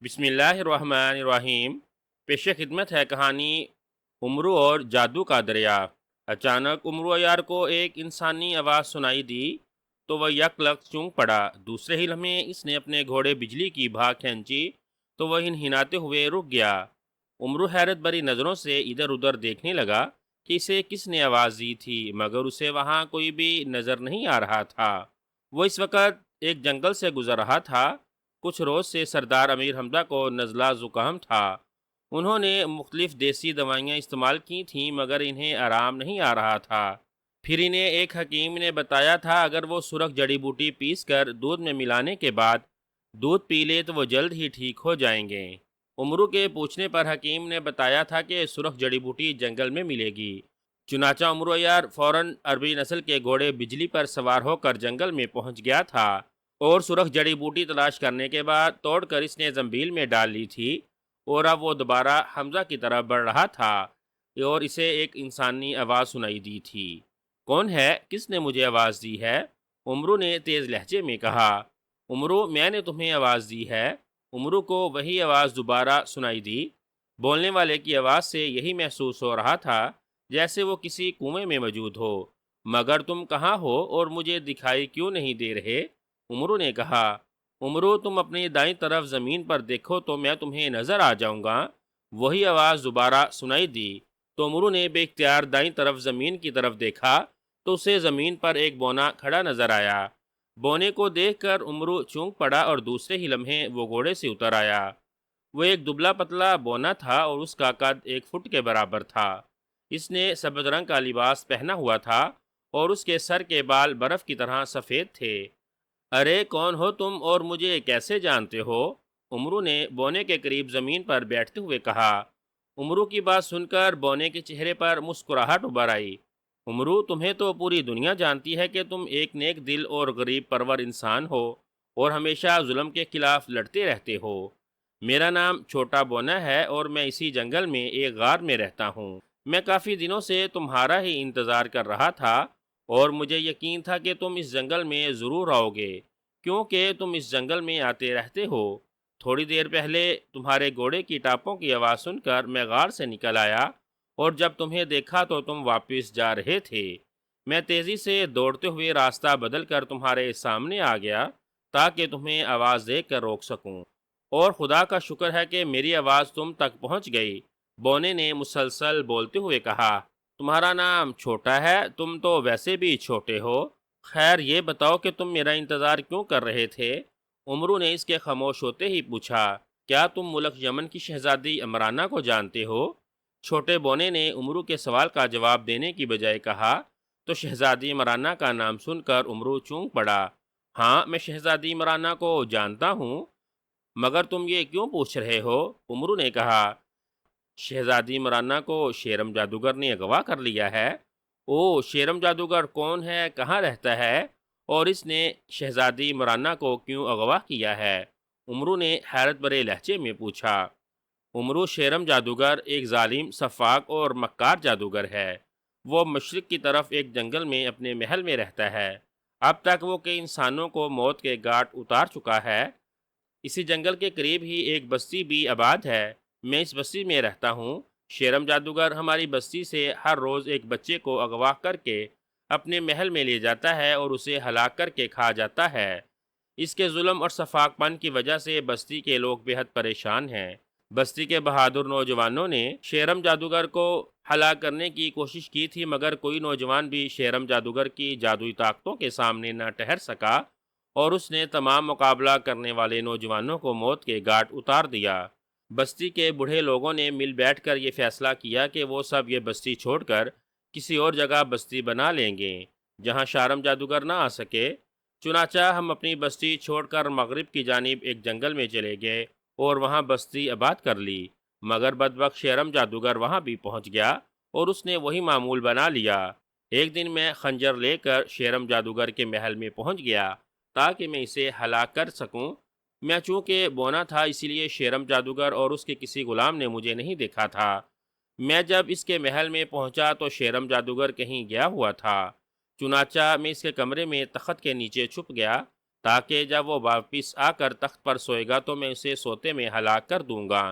بسم اللہ الرحمن الرحیم۔ پیش خدمت ہے کہانی امرو اور جادو کا دریا۔ اچانک امرو عیار کو ایک انسانی آواز سنائی دی تو وہ یک لخت چونک پڑا۔ دوسرے ہی لمحے اس نے اپنے گھوڑے بجلی کی بھاگ کھینچی تو وہ ہنہناتے ہوئے رک گیا۔ امرو حیرت بھری نظروں سے ادھر ادھر دیکھنے لگا کہ اسے کس نے آواز دی تھی، مگر اسے وہاں کوئی بھی نظر نہیں آ رہا تھا۔ وہ اس وقت ایک جنگل سے گزر رہا تھا۔ کچھ روز سے سردار امیر حمزہ کو نزلہ زکام تھا۔ انہوں نے مختلف دیسی دوائیاں استعمال کی تھیں مگر انہیں آرام نہیں آ رہا تھا۔ پھر انہیں ایک حکیم نے بتایا تھا اگر وہ سرخ جڑی بوٹی پیس کر دودھ میں ملانے کے بعد دودھ پی لے تو وہ جلد ہی ٹھیک ہو جائیں گے۔ امرو کے پوچھنے پر حکیم نے بتایا تھا کہ سرخ جڑی بوٹی جنگل میں ملے گی۔ چنانچہ امرو عیار فوراً عربی نسل کے گھوڑے بجلی پر سوار ہو کر جنگل میں پہنچ گیا تھا اور سرخ جڑی بوٹی تلاش کرنے کے بعد توڑ کر اس نے زنبیل میں ڈال لی تھی، اور اب وہ دوبارہ حمزہ کی طرف بڑھ رہا تھا اور اسے ایک انسانی آواز سنائی دی تھی۔ کون ہے؟ کس نے مجھے آواز دی ہے؟ امرو نے تیز لہجے میں کہا۔ امرو، میں نے تمہیں آواز دی ہے۔ امرو کو وہی آواز دوبارہ سنائی دی۔ بولنے والے کی آواز سے یہی محسوس ہو رہا تھا جیسے وہ کسی کنویں میں موجود ہو۔ مگر تم کہاں ہو اور مجھے دکھائی کیوں نہیں دے رہے؟ امرو نے کہا۔ امرو، تم اپنی دائیں طرف زمین پر دیکھو تو میں تمہیں نظر آ جاؤں گا۔ وہی آواز دوبارہ سنائی دی تو امرو نے بے اختیار دائیں طرف زمین کی طرف دیکھا تو اسے زمین پر ایک بونا کھڑا نظر آیا۔ بونے کو دیکھ کر امرو چونک پڑا اور دوسرے ہی لمحے وہ گھوڑے سے اتر آیا۔ وہ ایک دبلا پتلا بونا تھا اور اس کا قد 1 فٹ کے برابر تھا۔ اس نے سبز رنگ کا لباس پہنا ہوا تھا اور اس کے سر کے بال برف کی طرح سفید تھے۔ ارے کون ہو تم اور مجھے کیسے جانتے ہو؟ امرو نے بونے کے قریب زمین پر بیٹھتے ہوئے کہا۔ امرو کی بات سن کر بونے کے چہرے پر مسکراہٹ ابھر آئی۔ امرو، تمہیں تو پوری دنیا جانتی ہے کہ تم ایک نیک دل اور غریب پرور انسان ہو اور ہمیشہ ظلم کے خلاف لڑتے رہتے ہو۔ میرا نام چھوٹا بونا ہے اور میں اسی جنگل میں ایک غار میں رہتا ہوں۔ میں کافی دنوں سے تمہارا ہی انتظار کر رہا تھا اور مجھے یقین تھا کہ تم اس جنگل میں ضرور آؤ گے کیونکہ تم اس جنگل میں آتے رہتے ہو۔ تھوڑی دیر پہلے تمہارے گھوڑے کی ٹاپوں کی آواز سن کر میں غار سے نکل آیا اور جب تمہیں دیکھا تو تم واپس جا رہے تھے۔ میں تیزی سے دوڑتے ہوئے راستہ بدل کر تمہارے سامنے آ گیا تاکہ تمہیں آواز دے کر روک سکوں، اور خدا کا شکر ہے کہ میری آواز تم تک پہنچ گئی۔ بونے نے مسلسل بولتے ہوئے کہا۔ تمہارا نام چھوٹا ہے؟ تم تو ویسے بھی چھوٹے ہو۔ خیر یہ بتاؤ کہ تم میرا انتظار کیوں کر رہے تھے؟ امرو نے اس کے خاموش ہوتے ہی پوچھا۔ کیا تم ملک یمن کی شہزادی عمرانہ کو جانتے ہو؟ چھوٹے بونے نے امرو کے سوال کا جواب دینے کی بجائے کہا تو شہزادی عمرانہ کا نام سن کر امرو چونک پڑا۔ ہاں، میں شہزادی عمرانہ کو جانتا ہوں، مگر تم یہ کیوں پوچھ رہے ہو؟ امرو نے کہا۔ شہزادی عمرانہ کو شیرم جادوگر نے اغوا کر لیا ہے۔ او، شیرم جادوگر کون ہے؟ کہاں رہتا ہے؟ اور اس نے شہزادی عمرانہ کو کیوں اغوا کیا ہے؟ امرو نے حیرت بھرے لہجے میں پوچھا۔ امرو، شیرم جادوگر ایک ظالم، سفاک اور مکار جادوگر ہے۔ وہ مشرق کی طرف ایک جنگل میں اپنے محل میں رہتا ہے۔ اب تک وہ کئی انسانوں کو موت کے گھاٹ اتار چکا ہے۔ اسی جنگل کے قریب ہی ایک بستی بھی آباد ہے۔ میں اس بستی میں رہتا ہوں۔ شیرم جادوگر ہماری بستی سے ہر روز ایک بچے کو اغوا کر کے اپنے محل میں لے جاتا ہے اور اسے ہلاک کر کے کھا جاتا ہے۔ اس کے ظلم اور سفاک پن کی وجہ سے بستی کے لوگ بے حد پریشان ہیں۔ بستی کے بہادر نوجوانوں نے شیرم جادوگر کو ہلاک کرنے کی کوشش کی تھی مگر کوئی نوجوان بھی شیرم جادوگر کی جادوئی طاقتوں کے سامنے نہ ٹھہر سکا اور اس نے تمام مقابلہ کرنے والے نوجوانوں کو موت کے گھاٹ اتار دیا۔ بستی کے بوڑھے لوگوں نے مل بیٹھ کر یہ فیصلہ کیا کہ وہ سب یہ بستی چھوڑ کر کسی اور جگہ بستی بنا لیں گے جہاں شیرم جادوگر نہ آ سکے۔ چنانچہ ہم اپنی بستی چھوڑ کر مغرب کی جانب ایک جنگل میں چلے گئے اور وہاں بستی آباد کر لی، مگر بدبخت شیرم جادوگر وہاں بھی پہنچ گیا اور اس نے وہی معمول بنا لیا۔ ایک دن میں خنجر لے کر شیرم جادوگر کے محل میں پہنچ گیا تاکہ میں اسے ہلاک کر سکوں۔ میں چونکہ بونا تھا اسی لیے شیرم جادوگر اور اس کے کسی غلام نے مجھے نہیں دیکھا تھا۔ میں جب اس کے محل میں پہنچا تو شیرم جادوگر کہیں گیا ہوا تھا۔ چنانچہ میں اس کے کمرے میں تخت کے نیچے چھپ گیا تاکہ جب وہ واپس آ کر تخت پر سوئے گا تو میں اسے سوتے میں ہلاک کر دوں گا۔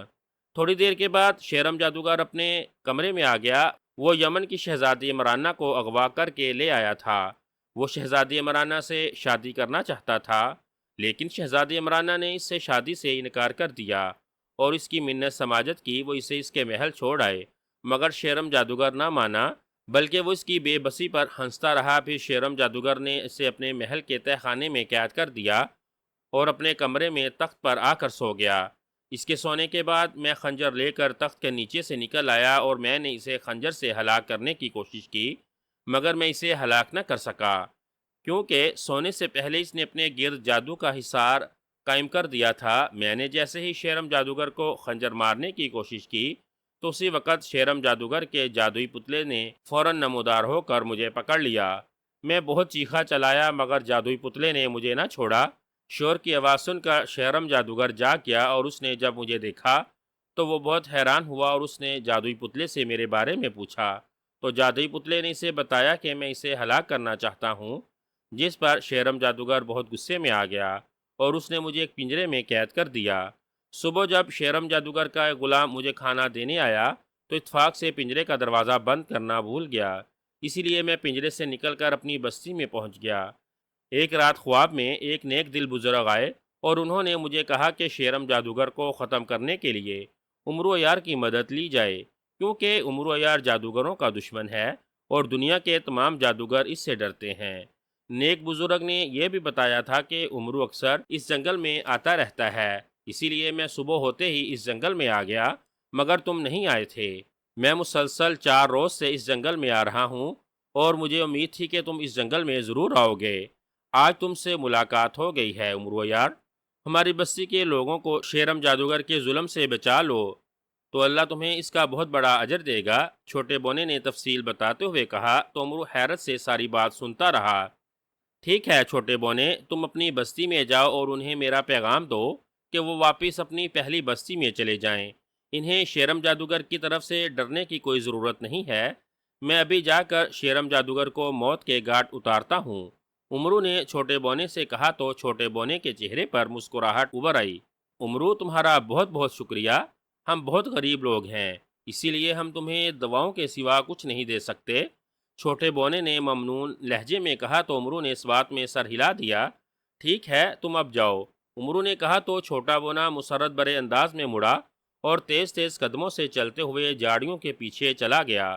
تھوڑی دیر کے بعد شیرم جادوگر اپنے کمرے میں آ گیا۔ وہ یمن کی شہزادی عمرانہ کو اغوا کر کے لے آیا تھا۔ وہ شہزادی عمرانہ سے شادی کرنا چاہتا تھا، لیکن شہزادی عمرانہ نے اس سے شادی سے انکار کر دیا اور اس کی منت سماجت کی وہ اسے اس کے محل چھوڑ آئے، مگر شیرم جادوگر نہ مانا، بلکہ وہ اس کی بے بسی پر ہنستا رہا۔ پھر شیرم جادوگر نے اسے اپنے محل کے تہ خانے میں قید کر دیا اور اپنے کمرے میں تخت پر آ کر سو گیا۔ اس کے سونے کے بعد میں خنجر لے کر تخت کے نیچے سے نکل آیا اور میں نے اسے خنجر سے ہلاک کرنے کی کوشش کی، مگر میں اسے ہلاک نہ کر سکا، کیونکہ سونے سے پہلے اس نے اپنے گرد جادو کا حصار قائم کر دیا تھا۔ میں نے جیسے ہی شیرم جادوگر کو خنجر مارنے کی کوشش کی تو اسی وقت شیرم جادوگر کے جادوئی پتلے نے فوراً نمودار ہو کر مجھے پکڑ لیا۔ میں بہت چیخا چلایا مگر جادوئی پتلے نے مجھے نہ چھوڑا۔ شور کی آواز سن کر شیرم جادوگر جاگ گیا اور اس نے جب مجھے دیکھا تو وہ بہت حیران ہوا اور اس نے جادوئی پتلے سے میرے بارے میں پوچھا، تو جادوئی پتلے نے اسے بتایا کہ میں اسے ہلاک کرنا چاہتا ہوں، جس پر شیرم جادوگر بہت غصے میں آ گیا اور اس نے مجھے ایک پنجرے میں قید کر دیا۔ صبح جب شیرم جادوگر کا ایک غلام مجھے کھانا دینے آیا تو اتفاق سے پنجرے کا دروازہ بند کرنا بھول گیا، اسی لیے میں پنجرے سے نکل کر اپنی بستی میں پہنچ گیا۔ ایک رات خواب میں ایک نیک دل بزرگ آئے اور انہوں نے مجھے کہا کہ شیرم جادوگر کو ختم کرنے کے لیے امرو عیار کی مدد لی جائے، کیونکہ امرو عیار جادوگروں کا دشمن ہے اور دنیا کے تمام جادوگر اس سے ڈرتے ہیں۔ نیک بزرگ نے یہ بھی بتایا تھا کہ امرو اکثر اس جنگل میں آتا رہتا ہے، اسی لیے میں صبح ہوتے ہی اس جنگل میں آ گیا، مگر تم نہیں آئے تھے۔ میں مسلسل 4 روز سے اس جنگل میں آ رہا ہوں اور مجھے امید تھی کہ تم اس جنگل میں ضرور آؤ گے۔ آج تم سے ملاقات ہو گئی ہے امرو عیار، ہماری بستی کے لوگوں کو شیرم جادوگر کے ظلم سے بچا لو تو اللہ تمہیں اس کا بہت بڑا اجر دے گا۔ چھوٹے بونے نے تفصیل بتاتے ہوئے کہا تو امرو حیرت سے ساری بات سنتا رہا۔ ٹھیک ہے چھوٹے بونے، تم اپنی بستی میں جاؤ اور انہیں میرا پیغام دو کہ وہ واپس اپنی پہلی بستی میں چلے جائیں۔ انہیں شیرم جادوگر کی طرف سے ڈرنے کی کوئی ضرورت نہیں ہے، میں ابھی جا کر شیرم جادوگر کو موت کے گھاٹ اتارتا ہوں۔ امرو نے چھوٹے بونے سے کہا تو چھوٹے بونے کے چہرے پر مسکراہٹ ابھر آئی۔ امرو تمہارا بہت بہت شکریہ، ہم بہت غریب لوگ ہیں، اسی لیے ہم تمہیں دواؤں کے سوا کچھ نہیں دے سکتے۔ چھوٹے بونے نے ممنون لہجے میں کہا تو امرو نے اس بات میں سر ہلا دیا۔ ٹھیک ہے تم اب جاؤ، امرو نے کہا تو چھوٹا بونا مسرت برے انداز میں مڑا اور تیز تیز قدموں سے چلتے ہوئے جھاڑیوں کے پیچھے چلا گیا۔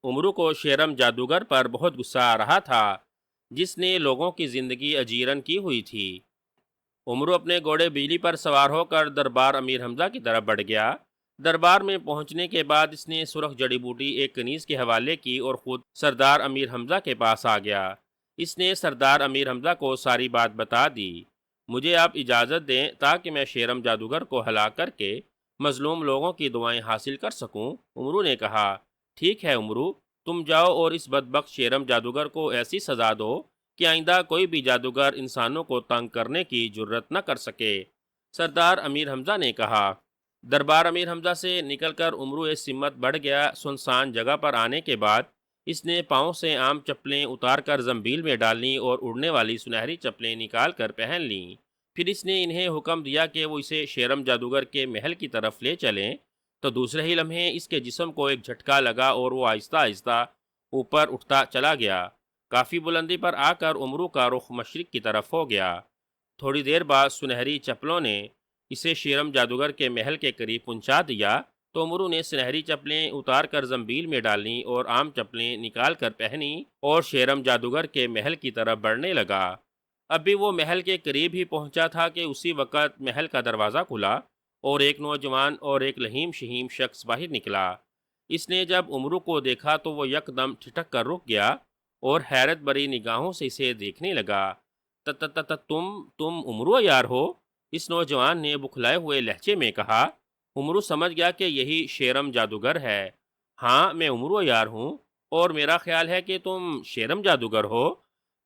امرو کو شیرم جادوگر پر بہت غصہ آ رہا تھا جس نے لوگوں کی زندگی اجیرن کی ہوئی تھی۔ امرو اپنے گھوڑے بجلی پر سوار ہو کر دربار امیر حمزہ کی طرف بڑھ گیا۔ دربار میں پہنچنے کے بعد اس نے سرخ جڑی بوٹی ایک کنیز کے حوالے کی اور خود سردار امیر حمزہ کے پاس آ گیا۔ اس نے سردار امیر حمزہ کو ساری بات بتا دی۔ مجھے آپ اجازت دیں تاکہ میں شیرم جادوگر کو ہلاک کر کے مظلوم لوگوں کی دعائیں حاصل کر سکوں۔ امرو نے کہا ٹھیک ہے امرو، تم جاؤ اور اس بدبخت شیرم جادوگر کو ایسی سزا دو کہ آئندہ کوئی بھی جادوگر انسانوں کو تنگ کرنے کی جرت نہ کر سکے۔ سردار امیر حمزہ نے کہا۔ دربار امیر حمزہ سے نکل کر امرو ایک سمت بڑھ گیا۔ سنسان جگہ پر آنے کے بعد اس نے پاؤں سے عام چپلیں اتار کر زنبیل میں ڈالیں اور اڑنے والی سنہری چپلیں نکال کر پہن لیں۔ پھر اس نے انہیں حکم دیا کہ وہ اسے شیرم جادوگر کے محل کی طرف لے چلیں، تو دوسرے ہی لمحے اس کے جسم کو ایک جھٹکا لگا اور وہ آہستہ آہستہ اوپر اٹھتا چلا گیا۔ کافی بلندی پر آ کر امرو کا رخ مشرق کی طرف ہو گیا۔ تھوڑی دیر بعد سنہری چپلوں نے اسے شیرم جادوگر کے محل کے قریب پہنچا دیا تو امرو نے سنہری چپلیں اتار کر زنبیل میں ڈالیں اور عام چپلیں نکال کر پہنی اور شیرم جادوگر کے محل کی طرف بڑھنے لگا۔ اب بھی وہ محل کے قریب ہی پہنچا تھا کہ اسی وقت محل کا دروازہ کھلا اور ایک نوجوان اور ایک لہیم شہیم شخص باہر نکلا۔ اس نے جب امرو کو دیکھا تو وہ یکدم ٹھٹک کر رک گیا اور حیرت بری نگاہوں سے اسے دیکھنے لگا۔ تم امرو عیار ہو؟ اس نوجوان نے بکھلائے ہوئے لہجے میں کہا۔ امرو سمجھ گیا کہ یہی شیرم جادوگر ہے۔ ہاں میں امرو عیار ہوں اور میرا خیال ہے کہ تم شیرم جادوگر ہو۔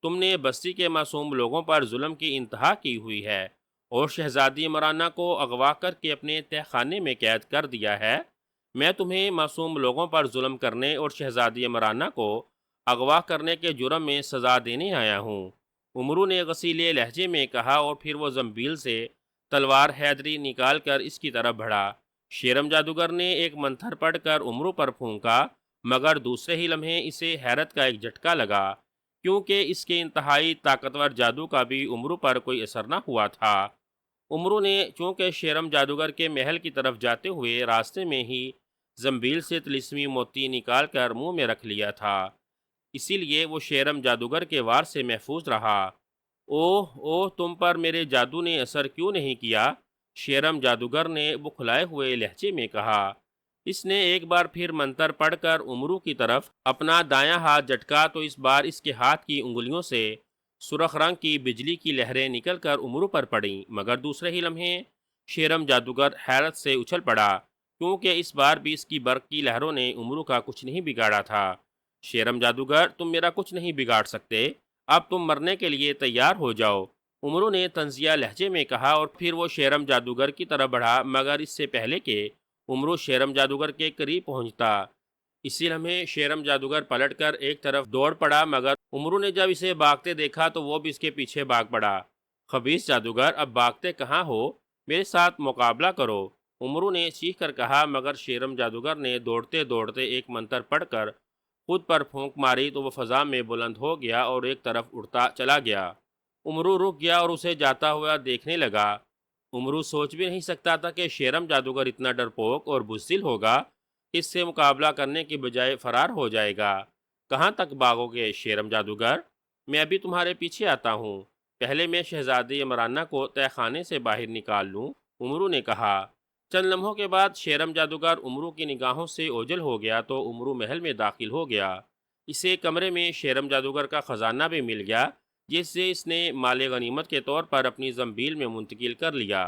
تم نے بستی کے معصوم لوگوں پر ظلم کی انتہا کی ہوئی ہے اور شہزادی عمرانہ کو اغوا کر کے اپنے تہ خانے میں قید کر دیا ہے۔ میں تمہیں معصوم لوگوں پر ظلم کرنے اور شہزادی عمرانہ کو اغوا کرنے کے جرم میں سزا دینے آیا ہوں۔ عمرو نے غصیلے لہجے میں کہا اور پھر وہ زنبیل سے تلوار حیدری نکال کر اس کی طرف بڑھا۔ شیرم جادوگر نے ایک منتر پڑھ کر عمرو پر پھونکا، مگر دوسرے ہی لمحے اسے حیرت کا ایک جھٹکا لگا، کیونکہ اس کے انتہائی طاقتور جادو کا بھی عمرو پر کوئی اثر نہ ہوا تھا۔ عمرو نے چونکہ شیرم جادوگر کے محل کی طرف جاتے ہوئے راستے میں ہی زنبیل سے طلسمی موتی نکال کر منہ میں رکھ لیا تھا، اسی لیے وہ شیرم جادوگر کے وار سے محفوظ رہا۔ اوہ اوہ، تم پر میرے جادو نے اثر کیوں نہیں کیا؟ شیرم جادوگر نے بکھلائے ہوئے لہجے میں کہا۔ اس نے ایک بار پھر منتر پڑھ کر عمرو کی طرف اپنا دایاں ہاتھ جھٹکا تو اس بار اس کے ہاتھ کی انگلیوں سے سرخ رنگ کی بجلی کی لہریں نکل کر عمرو پر پڑیں، مگر دوسرے ہی لمحے شیرم جادوگر حیرت سے اچھل پڑا، کیونکہ اس بار بھی اس کی برق کی لہروں نے عمرو کا کچھ نہیں بگاڑا تھا۔ شیرم جادوگر، تم میرا کچھ نہیں بگاڑ سکتے، اب تم مرنے کے لیے تیار ہو جاؤ، عمرو نے طنزیہ لہجے میں کہا، اور پھر وہ شیرم جادوگر کی طرف بڑھا، مگر اس سے پہلے کہ عمرو شیرم جادوگر کے قریب پہنچتا، اسی لمحے شیرم جادوگر پلٹ کر ایک طرف دوڑ پڑا، مگر عمرو نے جب اسے بھاگتے دیکھا تو وہ بھی اس کے پیچھے بھاگ پڑا۔ خبیث جادوگر، اب بھاگتے کہاں ہو؟ میرے ساتھ مقابلہ کرو، عمرو نے چیخ کر کہا، مگر شیرم جادوگر نے دوڑتے دوڑتے ایک منتر پڑھ کر خود پر پھونک ماری تو وہ فضا میں بلند ہو گیا اور ایک طرف اڑتا چلا گیا۔ عمرو رک گیا اور اسے جاتا ہوا دیکھنے لگا۔ عمرو سوچ بھی نہیں سکتا تھا کہ شیرم جادوگر اتنا ڈرپوک اور بزدل ہوگا، اس سے مقابلہ کرنے کی بجائے فرار ہو جائے گا۔ کہاں تک بھاگو گے شیرم جادوگر؟ میں ابھی تمہارے پیچھے آتا ہوں، پہلے میں شہزادی عمرانہ کو تہہ خانے سے باہر نکال لوں، عمرو نے کہا۔ چند لمحوں کے بعد شیرم جادوگر عمرو کی نگاہوں سے اوجھل ہو گیا تو عمرو محل میں داخل ہو گیا۔ اسے کمرے میں شیرم جادوگر کا خزانہ بھی مل گیا، جس سے اس نے مال غنیمت کے طور پر اپنی زنبیل میں منتقل کر لیا۔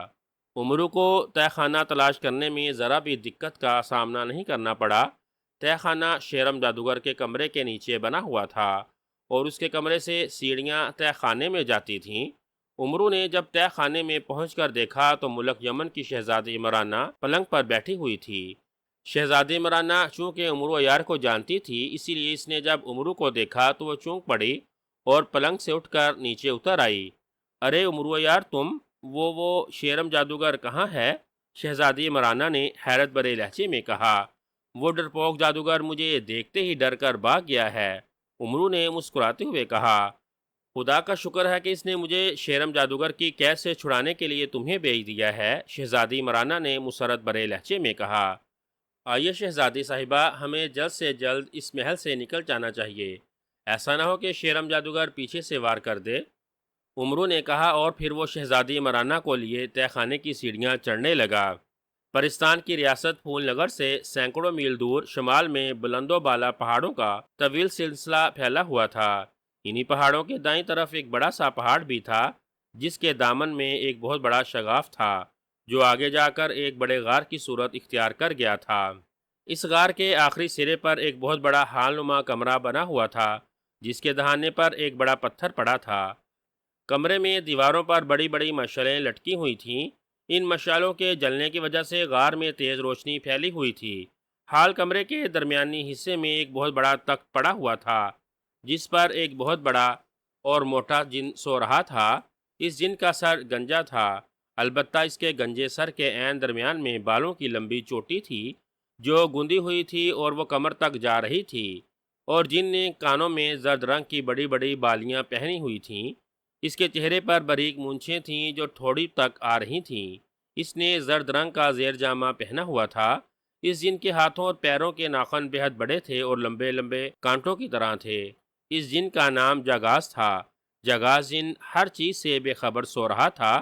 عمرو کو تہہ خانہ تلاش کرنے میں ذرا بھی دقت کا سامنا نہیں کرنا پڑا۔ تہہ خانہ شیرم جادوگر کے کمرے کے نیچے بنا ہوا تھا اور اس کے کمرے سے سیڑھیاں تہہ خانے میں جاتی تھیں۔ عمرو نے جب تہہ خانے میں پہنچ کر دیکھا تو ملک یمن کی شہزادی عمرانہ پلنگ پر بیٹھی ہوئی تھی۔ شہزادی عمرانہ چونکہ عمرو عیار کو جانتی تھی، اسی لیے اس نے جب عمرو کو دیکھا تو وہ چونک پڑی اور پلنگ سے اٹھ کر نیچے اتر آئی۔ ارے عمرو عیار، تم! وہ شیرم جادوگر کہاں ہے؟ شہزادی عمرانہ نے حیرت بھرے لہجے میں کہا۔ وہ ڈرپوک جادوگر مجھے دیکھتے ہی ڈر کر بھاگ گیا ہے، عمرو نے مسکراتے ہوئے کہا۔ خدا کا شکر ہے کہ اس نے مجھے شیرم جادوگر کی قید سے چھڑانے کے لیے تمہیں بھیج دیا ہے، شہزادی عمرانہ نے مسرت بھرے لہجے میں کہا۔ آئیے شہزادی صاحبہ، ہمیں جلد سے جلد اس محل سے نکل جانا چاہیے، ایسا نہ ہو کہ شیرم جادوگر پیچھے سے وار کر دے، عمرو نے کہا، اور پھر وہ شہزادی عمرانہ کو لیے تہہ خانے کی سیڑھیاں چڑھنے لگا۔ پرستان کی ریاست پھول نگر سے سینکڑوں میل دور شمال میں بلند و بالا پہاڑوں کا طویل سلسلہ پھیلا ہوا تھا۔ انہی پہاڑوں کے دائیں طرف ایک بڑا سا پہاڑ بھی تھا، جس کے دامن میں ایک بہت بڑا شگاف تھا، جو آگے جا کر ایک بڑے غار کی صورت اختیار کر گیا تھا۔ اس غار کے آخری سرے پر ایک بہت بڑا ہال نما کمرہ بنا ہوا تھا، جس کے دہانے پر ایک بڑا پتھر پڑا تھا۔ کمرے میں دیواروں پر بڑی بڑی مشعلیں لٹکی ہوئی تھیں، ان مشعلوں کے جلنے کی وجہ سے غار میں تیز روشنی پھیلی ہوئی تھی۔ ہال کمرے کے درمیانی حصے میں ایک بہت بڑا تخت پڑا ہوا تھا، جس پر ایک بہت بڑا اور موٹا جن سو رہا تھا۔ اس جن کا سر گنجا تھا، البتہ اس کے گنجے سر کے عین درمیان میں بالوں کی لمبی چوٹی تھی جو گندی ہوئی تھی اور وہ کمر تک جا رہی تھی، اور جن نے کانوں میں زرد رنگ کی بڑی بڑی بالیاں پہنی ہوئی تھیں۔ اس کے چہرے پر باریک مونچھیں تھیں جو تھوڑی تک آ رہی تھیں۔ اس نے زرد رنگ کا زیر جامہ پہنا ہوا تھا۔ اس جن کے ہاتھوں اور پیروں کے ناخن بہت بڑے تھے اور لمبے لمبے کانٹوں کی طرح تھے۔ اس جن کا نام جاگاز تھا۔ جاگاز جن ہر چیز سے بے خبر سو رہا تھا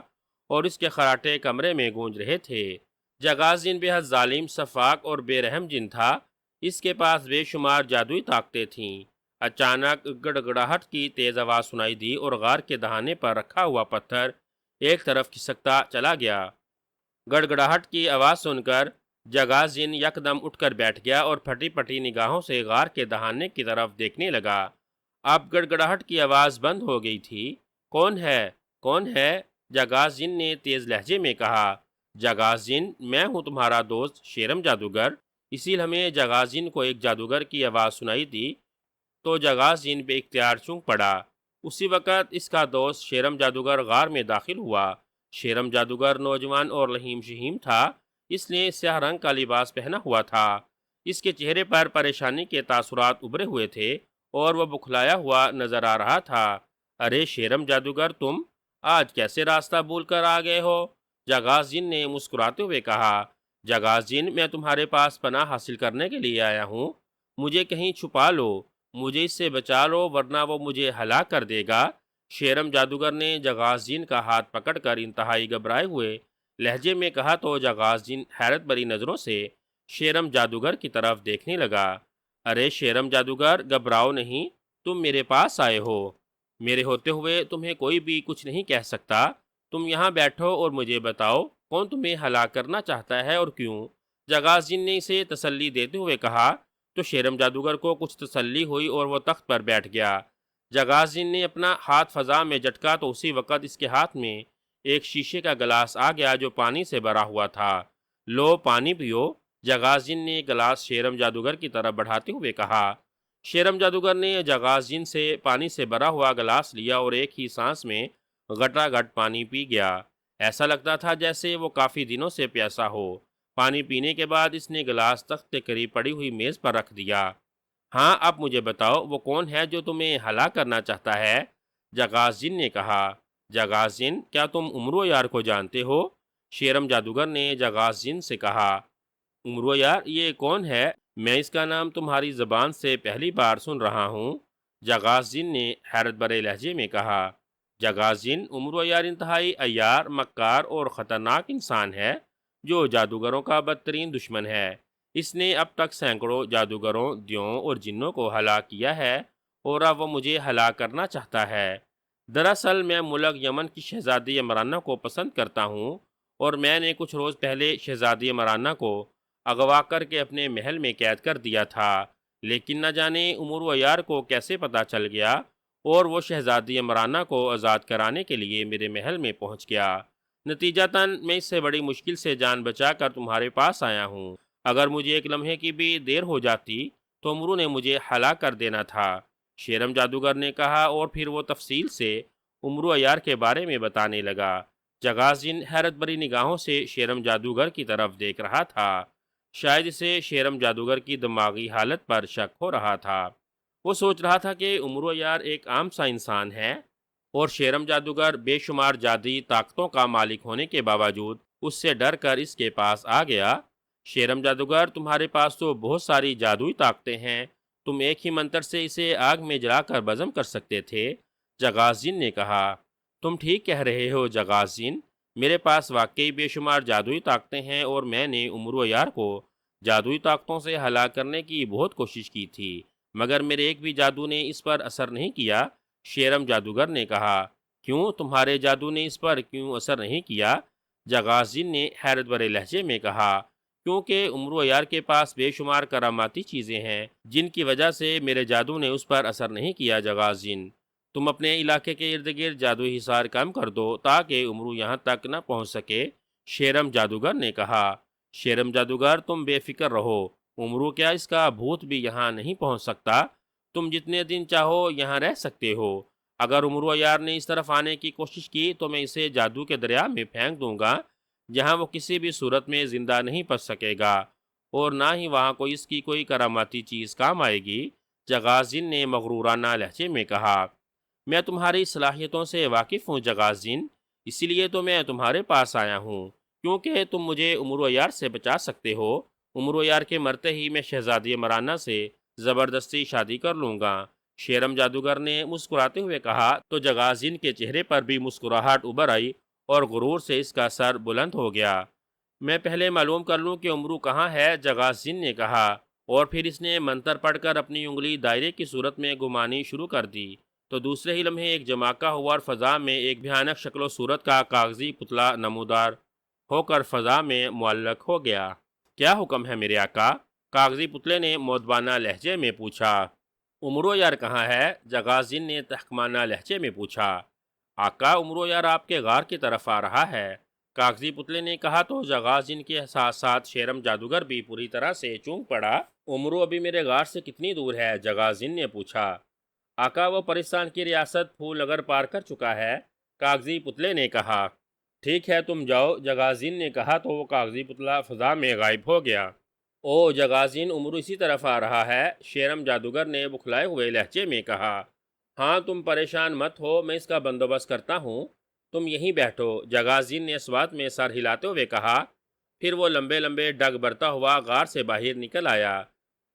اور اس کے خراٹے کمرے میں گونج رہے تھے۔ جاگاز جن بہت ظالم، شفاق اور بے رحم جن تھا۔ اس کے پاس بے شمار جادوئی طاقتیں تھیں۔ اچانک گڑ گڑاہٹ کی تیز آواز سنائی دی اور غار کے دہانے پر رکھا ہوا پتھر ایک طرف کھسکتا چلا گیا۔ گڑ گڑاہٹ کی آواز سن کر جاگاز جن یکدم اٹھ کر بیٹھ گیا اور پھٹی پھٹی نگاہوں سے غار کے دہانے کی طرف دیکھنے لگا۔ اب گڑ گڑاہٹ کی آواز بند ہو گئی تھی۔ کون ہے؟ کون ہے؟ جاگاز جن نے تیز لہجے میں کہا۔ جاگاز جن، میں ہوں تمہارا دوست شیرم جادوگر۔ اسی لمحے جاگاز جن کو ایک جادوگر کی آواز سنائی دی تو جاگاز جن بے اختیار چونک پڑا۔ اسی وقت اس کا دوست شیرم جادوگر غار میں داخل ہوا۔ شیرم جادوگر نوجوان اور لہیم شہیم تھا، اس نے سیاہ رنگ کا لباس پہنا ہوا تھا۔ اس کے چہرے پر پریشانی کے تاثرات ابھرے ہوئے تھے اور وہ بکھلایا ہوا نظر آ رہا تھا۔ ارے شیرم جادوگر، تم آج کیسے راستہ بھول کر آ گئے ہو؟ جاغاس جن نے مسکراتے ہوئے کہا۔ جاغاس جن، میں تمہارے پاس پناہ حاصل کرنے کے لیے آیا ہوں۔ مجھے کہیں چھپا لو، مجھے اس سے بچا لو ورنہ وہ مجھے ہلاک کر دے گا۔ شیرم جادوگر نے جاغاس جن کا ہاتھ پکڑ کر انتہائی گھبرائے ہوئے لہجے میں کہا تو جاغاس جن حیرت بھری نظروں سے شیرم جادوگر کی طرف دیکھنے لگا۔ ارے شیرم جادوگر، گھبراؤ نہیں، تم میرے پاس آئے ہو، میرے ہوتے ہوئے تمہیں کوئی بھی کچھ نہیں کہہ سکتا۔ تم یہاں بیٹھو اور مجھے بتاؤ کون تمہیں ہلاک کرنا چاہتا ہے اور کیوں؟ جاغاس جن نے اسے تسلی دیتے ہوئے کہا تو شیرم جادوگر کو کچھ تسلی ہوئی اور وہ تخت پر بیٹھ گیا۔ جاغاس جن نے اپنا ہاتھ فضا میں جھٹکا تو اسی وقت اس کے ہاتھ میں ایک شیشے کا گلاس آ گیا جو پانی سے بھرا ہوا تھا۔ لو پانی پیو، جاغاس جن نے گلاس شیرم جادوگر کی طرف بڑھاتے ہوئے کہا۔ شیرم جادوگر نے جاغاس جن سے پانی سے بھرا ہوا گلاس لیا اور ایک ہی سانس میں گھٹا گھٹ پانی پی گیا۔ ایسا لگتا تھا جیسے وہ کافی دنوں سے پیاسا ہو۔ پانی پینے کے بعد اس نے گلاس تخت کے قریب پڑی ہوئی میز پر رکھ دیا۔ ہاں اب مجھے بتاؤ وہ کون ہے جو تمہیں ہلاک کرنا چاہتا ہے؟ جاغاس جن نے کہا۔ جاغاس جن، کیا تم امرو یار کو جانتے ہو؟ شیرم جادوگر نے جاغاس جن سے کہا۔ امرو یار، یہ کون ہے؟ میں اس کا نام تمہاری زبان سے پہلی بار سن رہا ہوں۔ جاغاس جن نے حیرت بھرے لہجے میں کہا۔ جاغاس جن، امرو یار انتہائی عیار، مکار اور خطرناک انسان ہے جو جادوگروں کا بدترین دشمن ہے۔ اس نے اب تک سینکڑوں جادوگروں، دیوں اور جنوں کو ہلاک کیا ہے اور اب وہ مجھے ہلاک کرنا چاہتا ہے۔ دراصل میں ملک یمن کی شہزادی عمرانہ کو پسند کرتا ہوں اور میں نے کچھ روز پہلے شہزادی عمرانہ کو اغوا کر کے اپنے محل میں قید کر دیا تھا، لیکن نہ جانے امور یار کو کیسے پتہ چل گیا اور وہ شہزادی عمرانہ کو آزاد کرانے کے لیے میرے محل میں پہنچ گیا۔ نتیجتاً میں اس سے بڑی مشکل سے جان بچا کر تمہارے پاس آیا ہوں۔ اگر مجھے ایک لمحے کی بھی دیر ہو جاتی تو امرو نے مجھے ہلاک کر دینا تھا، شیرم جادوگر نے کہا اور پھر وہ تفصیل سے امرو عیار کے بارے میں بتانے لگا۔ جاغاس جن حیرت بھری نگاہوں سے شیرم جادوگر کی طرف دیکھ رہا تھا، شاید اسے شیرم جادوگر کی دماغی حالت پر شک ہو رہا تھا۔ وہ سوچ رہا تھا کہ امرو عیار ایک عام سا انسان ہے اور شیرم جادوگر بے شمار جادوئی طاقتوں کا مالک ہونے کے باوجود اس سے ڈر کر اس کے پاس آ گیا۔ شیرم جادوگر، تمہارے پاس تو بہت ساری جادوئی طاقتیں ہیں، تم ایک ہی منتر سے اسے آگ میں جلا کر بھسم کر سکتے تھے، جاغاس جن نے کہا۔ تم ٹھیک کہہ رہے ہو جاغاس جن، میرے پاس واقعی بے شمار جادوئی طاقتیں ہیں اور میں نے امرو عیار کو جادوئی طاقتوں سے ہلاک کرنے کی بہت کوشش کی تھی، مگر میرے ایک بھی جادو نے اس پر اثر نہیں کیا، شیرم جادوگر نے کہا۔ کیوں، تمہارے جادو نے اس پر کیوں اثر نہیں کیا؟ جاغاس جن نے حیرت بھرے لہجے میں کہا۔ کیونکہ امرو عیار کے پاس بے شمار کراماتی چیزیں ہیں جن کی وجہ سے میرے جادو نے اس پر اثر نہیں کیا۔ جاغاس جن، تم اپنے علاقے کے ارد گرد جادوئی حصار کم کر دو تاکہ امرو یہاں تک نہ پہنچ سکے، شیرم جادوگر نے کہا۔ شیرم جادوگر، تم بے فکر رہو، امرو کیا اس کا بھوت بھی یہاں نہیں پہنچ سکتا، تم جتنے دن چاہو یہاں رہ سکتے ہو۔ اگر امرو عیار نے اس طرف آنے کی کوشش کی تو میں اسے جادو کے دریا میں پھینک دوں گا جہاں وہ کسی بھی صورت میں زندہ نہیں بچ سکے گا اور نہ ہی وہاں کوئی اس کی کوئی کراماتی چیز کام آئے گی، جاغاس جن نے مغرورانہ لہجے میں کہا۔ میں تمہاری صلاحیتوں سے واقف ہوں جاغاس جن، اسی لیے تو میں تمہارے پاس آیا ہوں، کیونکہ تم مجھے امرو عیار سے بچا سکتے ہو۔ امرو عیار کے مرتے ہی میں شہزادی عمرانہ سے زبردستی شادی کر لوں گا، شیرم جادوگر نے مسکراتے ہوئے کہا تو جاغاس جن کے چہرے پر بھی مسکراہٹ ابھر آئی اور غرور سے اس کا سر بلند ہو گیا۔ میں پہلے معلوم کر لوں کہ امرو کہاں ہے، جاغاس جن نے کہا، اور پھر اس نے منتر پڑھ کر اپنی انگلی دائرے کی صورت میں گھمانی شروع کر دی تو دوسرے ہی لمحے ایک جماکہ ہوا اور فضا میں ایک بھیانک شکل و صورت کا کاغذی پتلا نمودار ہو کر فضا میں معلق ہو گیا۔ کیا حکم ہے میرے آقا؟ کاغذی پتلے نے مؤدبانہ لہجے میں پوچھا۔ امرو یار کہاں ہے؟ جاغاس جن نے تحقمانہ لہجے میں پوچھا۔ آقا، امرو یار آپ کے غار کی طرف آ رہا ہے، کاغذی پتلے نے کہا تو جاغاس جن کے ساتھ ساتھ شیرم جادوگر بھی پوری طرح سے چونک پڑا۔ امرو ابھی میرے غار سے کتنی دور ہے؟ جاغاس جن نے پوچھا۔ آقا وہ پرستان کی ریاست پھول نگر پار کر چکا ہے، کاغذی پتلے نے کہا۔ ٹھیک ہے تم جاؤ، جگازین نے کہا تو وہ کاغذی پتلا فضا میں غائب ہو گیا۔ او جگازین، امرو اسی طرف آ رہا ہے، شیرم جادوگر نے بکھلائے ہوئے لہجے میں کہا۔ ہاں تم پریشان مت ہو، میں اس کا بندوبست کرتا ہوں، تم یہیں بیٹھو، جگازین نے اس بات میں سر ہلاتے ہوئے کہا۔ پھر وہ لمبے لمبے ڈگ برتا ہوا غار سے باہر نکل آیا۔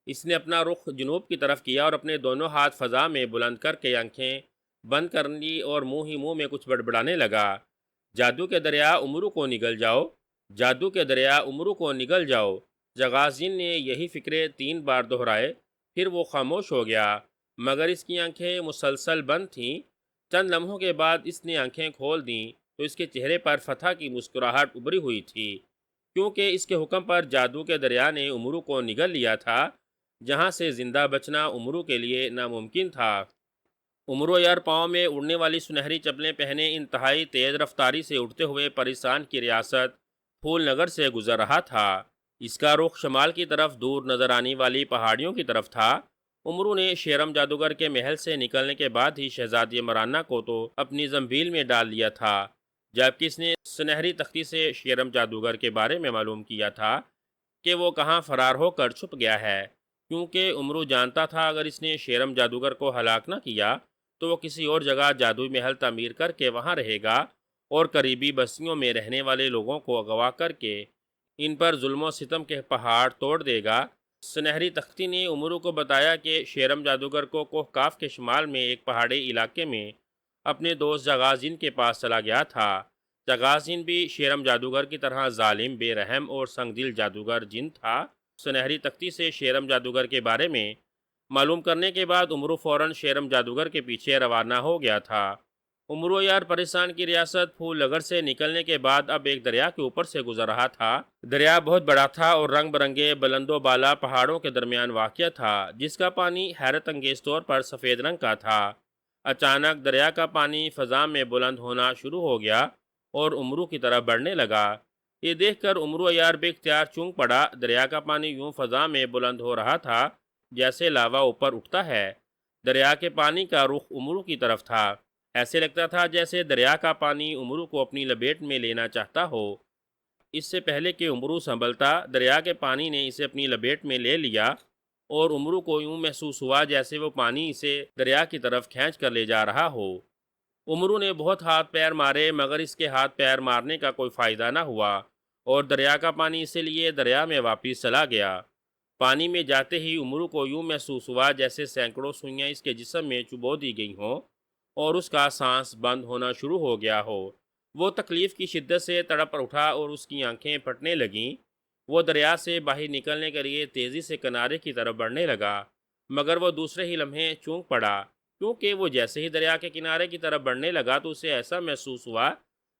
اس نے اپنا رخ جنوب کی طرف کیا اور اپنے دونوں ہاتھ فضا میں بلند کر کے آنکھیں بند کر لی اور منہ ہی منہ میں کچھ بڑبڑانے لگا۔ جادو کے دریا امرو کو نگل جاؤ، جادو کے دریا امرو کو نگل جاؤ۔ جگازین نے یہی فکرے 3 بار دہرائے، پھر وہ خاموش ہو گیا، مگر اس کی آنکھیں مسلسل بند تھیں۔ چند لمحوں کے بعد اس نے آنکھیں کھول دیں تو اس کے چہرے پر فتح کی مسکراہٹ ابھری ہوئی تھی، کیونکہ اس کے حکم پر جادو کے دریا نے امرو کو نگل لیا تھا، جہاں سے زندہ بچنا امرو کے لیے ناممکن تھا۔ امرو یار پاؤں میں اڑنے والی سنہری چپلیں پہنے انتہائی تیز رفتاری سے اڑتے ہوئے پریستان کی ریاست پھول نگر سے گزر رہا تھا۔ اس کا رخ شمال کی طرف دور نظر آنے والی پہاڑیوں کی طرف تھا۔ امرو نے شیرم جادوگر کے محل سے نکلنے کے بعد ہی شہزادی مرانہ کو تو اپنی زنبیل میں ڈال لیا تھا، جبکہ اس نے سنہری تختی سے شیرم جادوگر کے بارے میں معلوم کیا تھا کہ وہ کہاں فرار ہو کر چھپ گیا ہے، کیونکہ امرو جانتا تھا اگر اس نے شیرم جادوگر کو ہلاک نہ کیا تو وہ کسی اور جگہ جادوئی محل تعمیر کر کے وہاں رہے گا اور قریبی بستیوں میں رہنے والے لوگوں کو اغوا کر کے ان پر ظلم و ستم کے پہاڑ توڑ دے گا۔ سنہری تختی نے امرو کو بتایا کہ شیرم جادوگر کو کوہ کاف کے شمال میں ایک پہاڑی علاقے میں اپنے دوست جگازین کے پاس چلا گیا تھا۔ جگازین بھی شیرم جادوگر کی طرح ظالم، بے رحم اور سنگ دل جادوگر جن تھا۔ سنہری تختی سے شیرم جادوگر کے بارے میں معلوم کرنے کے بعد امرو فوراً شیرم جادوگر کے پیچھے روانہ ہو گیا تھا۔ امرو یار پریستان کی ریاست پھول نگر سے نکلنے کے بعد اب ایک دریا کے اوپر سے گزر رہا تھا۔ دریا بہت بڑا تھا اور رنگ برنگے بلند و بالا پہاڑوں کے درمیان واقع تھا، جس کا پانی حیرت انگیز طور پر سفید رنگ کا تھا۔ اچانک دریا کا پانی فضا میں بلند ہونا شروع ہو گیا اور امرو کی طرف بڑھنے لگا۔ یہ دیکھ کر امرو یار بے اختیار چونک پڑا۔ دریا کا پانی یوں فضا میں بلند ہو رہا تھا جیسے لاوا اوپر اٹھتا ہے۔ دریا کے پانی کا رخ امرو کی طرف تھا، ایسے لگتا تھا جیسے دریا کا پانی امرو کو اپنی لپیٹ میں لینا چاہتا ہو۔ اس سے پہلے کہ امرو سنبھلتا، دریا کے پانی نے اسے اپنی لپیٹ میں لے لیا اور امرو کو یوں محسوس ہوا جیسے وہ پانی اسے دریا کی طرف کھینچ کر لے جا رہا ہو۔ امرو نے بہت ہاتھ پیر مارے، مگر اس کے ہاتھ پیر مارنے کا کوئی فائدہ نہ ہوا اور دریا کا پانی اسے لیے دریا میں واپس چلا گیا۔ پانی میں جاتے ہی امرو کو یوں محسوس ہوا جیسے سینکڑوں سوئیاں اس کے جسم میں چبو دی گئی ہوں اور اس کا سانس بند ہونا شروع ہو گیا ہو۔ وہ تکلیف کی شدت سے تڑپ اٹھا اور اس کی آنکھیں پھٹنے لگیں۔ وہ دریا سے باہر نکلنے کے لیے تیزی سے کنارے کی طرف بڑھنے لگا، مگر وہ دوسرے ہی لمحے چونک پڑا، کیونکہ وہ جیسے ہی دریا کے کنارے کی طرف بڑھنے لگا تو اسے ایسا محسوس ہوا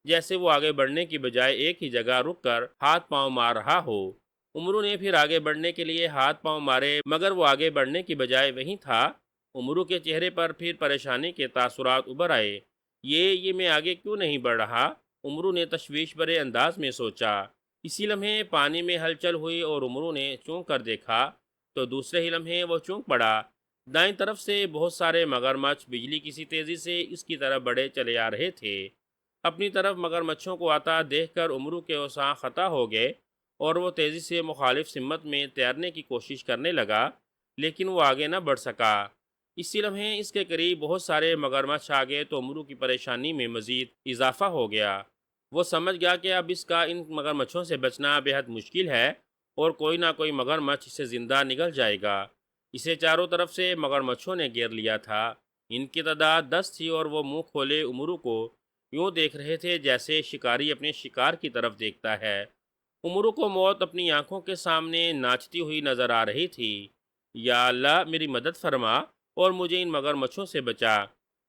جیسے وہ آگے بڑھنے کی بجائے ایک ہی جگہ رک کر ہاتھ پاؤں مار رہا ہو۔ امرو نے پھر آگے بڑھنے کے لیے ہاتھ پاؤں مارے، مگر وہ آگے بڑھنے کی بجائے وہیں تھا۔ امرو کے چہرے پر پھر پریشانی کے تاثرات ابھر آئے۔ یہ میں آگے کیوں نہیں بڑھ رہا؟ امرو نے تشویش بھرے انداز میں سوچا۔ اسی لمحے پانی میں ہلچل ہوئی اور امرو نے چونک کر دیکھا تو دوسرے ہی لمحے وہ چونک پڑا۔ دائیں طرف سے بہت سارے مگرمچھ بجلی کی سی تیزی سے اس کی طرف بڑھے چلے آ رہے تھے۔ اپنی طرف مگرمچھوں کو آتا دیکھ کر امرو کے اوساں خطا ہو گئے اور وہ تیزی سے مخالف سمت میں تیرنے کی کوشش کرنے لگا، لیکن وہ آگے نہ بڑھ سکا۔ اسی لمحے اس کے قریب بہت سارے مگرمچھ آ گئے تو امرو کی پریشانی میں مزید اضافہ ہو گیا۔ وہ سمجھ گیا کہ اب اس کا ان مگرمچھوں سے بچنا بے حد مشکل ہے اور کوئی نہ کوئی مگرمچھ اسے زندہ نگل جائے گا۔ اسے چاروں طرف سے مگرمچھوں نے گھیر لیا تھا۔ ان کی تعداد 10 تھی اور وہ منہ کھولے امرو کو یوں دیکھ رہے تھے جیسے شکاری اپنے شکار کی طرف دیکھتا ہے۔ امرو کو موت اپنی آنکھوں کے سامنے ناچتی ہوئی نظر آ رہی تھی۔ یا اللہ، میری مدد فرما اور مجھے ان مگرمچھوں سے بچا،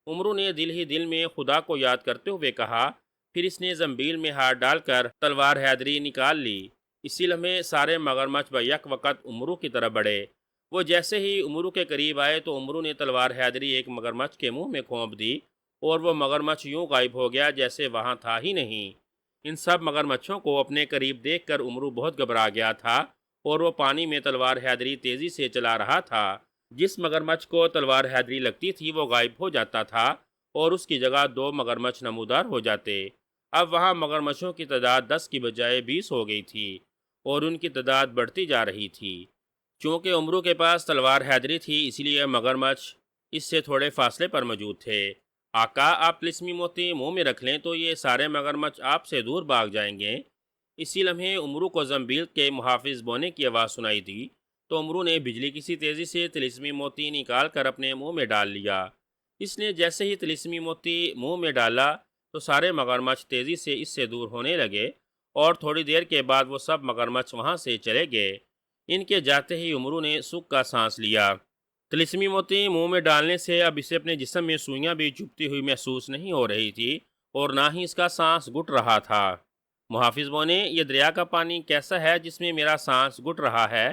امرو نے دل ہی دل میں خدا کو یاد کرتے ہوئے کہا۔ پھر اس نے زنبیل میں ہاتھ ڈال کر تلوار حیدری نکال لی۔ اسی لمحے سارے مگرمچھ بیک وقت امرو کی طرف بڑھے۔ وہ جیسے ہی امرو کے قریب آئے تو امرو نے تلوار حیدری ایک مگرمچھ کے منہ میں کھونپ دی اور وہ مگرمچھ یوں غائب ہو گیا جیسے وہاں تھا ہی نہیں۔ ان سب مگرمچھوں کو اپنے قریب دیکھ کر امرو بہت گھبرا گیا تھا اور وہ پانی میں تلوار حیدری تیزی سے چلا رہا تھا۔ جس مگرمچھ کو تلوار حیدری لگتی تھی وہ غائب ہو جاتا تھا اور اس کی جگہ 2 مگرمچھ نمودار ہو جاتے۔ اب وہاں مگرمچھوں کی تعداد 10 کی بجائے 20 ہو گئی تھی اور ان کی تعداد بڑھتی جا رہی تھی۔ چونکہ امرو کے پاس تلوار حیدری تھی اس لیے مگرمچھ اس سے تھوڑے فاصلے پر موجود تھے۔ آقا، آپ طلسمی موتی منہ میں رکھ لیں تو یہ سارے مگرمچھ آپ سے دور بھاگ جائیں گے۔ اسی لمحے امرو کو زنبیل کے محافظ بونے کی آواز سنائی دی تو امرو نے بجلی کی سی تیزی سے طلسمی موتی نکال کر اپنے منہ میں ڈال لیا۔ اس نے جیسے ہی طلسمی موتی منہ میں ڈالا تو سارے مگرمچھ تیزی سے اس سے دور ہونے لگے اور تھوڑی دیر کے بعد وہ سب مگرمچھ وہاں سے چلے گئے۔ ان کے جاتے ہی امرو نے سکھ کا سانس لیا۔ طلسمی موتی منہ میں ڈالنے سے اب اسے اپنے جسم میں سوئیاں بھی چبھتی ہوئی محسوس نہیں ہو رہی تھی اور نہ ہی اس کا سانس گھٹ رہا تھا۔ محافظ بونے، یہ دریا کا پانی کیسا ہے جس میں میرا سانس گھٹ رہا ہے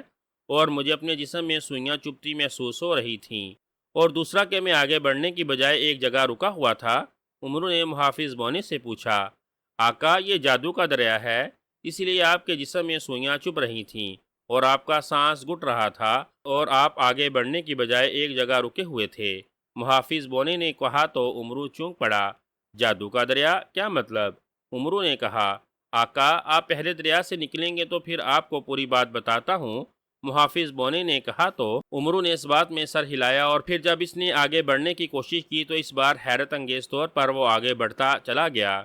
اور مجھے اپنے جسم میں سوئیاں چبھتی محسوس ہو رہی تھیں، اور دوسرا کہ میں آگے بڑھنے کی بجائے ایک جگہ رکا ہوا تھا؟ امرو نے محافظ بونے سے پوچھا۔ آقا، یہ جادو کا دریا ہے، اس لیے آپ کے جسم میں سوئیاں چبھ رہی تھیں اور آپ کا سانس گھٹ رہا تھا اور آپ آگے بڑھنے کی بجائے ایک جگہ رکے ہوئے تھے۔ محافظ بونے نے کہا تو امرو چونک پڑا۔ جادو کا دریا؟ کیا مطلب؟ امرو نے کہا۔ آقا، آپ پہلے دریا سے نکلیں گے تو پھر آپ کو پوری بات بتاتا ہوں۔ محافظ بونے نے کہا تو امرو نے اس بات میں سر ہلایا اور پھر جب اس نے آگے بڑھنے کی کوشش کی تو اس بار حیرت انگیز طور پر وہ آگے بڑھتا چلا گیا۔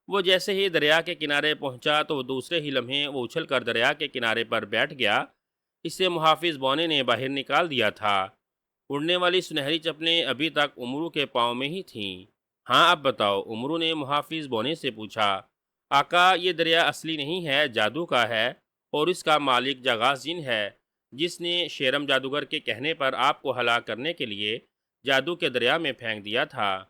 وہ جیسے ہی دریا کے کنارے پہنچا تو وہ دوسرے ہی لمحے وہ اچھل کر دریا کے کنارے پر بیٹھ گیا۔ اس سے محافظ بونے نے باہر نکال دیا تھا۔ اڑنے والی سنہری چپلیں ابھی تک امرو کے پاؤں میں ہی تھیں۔ ہاں، اب بتاؤ، امرو نے محافظ بونے سے پوچھا۔ آقا، یہ دریا اصلی نہیں ہے، جادو کا ہے، اور اس کا مالک جاغاز جن ہے، جس نے شیرم جادوگر کے کہنے پر آپ کو ہلاک کرنے کے لیے جادو کے دریا میں پھینک دیا تھا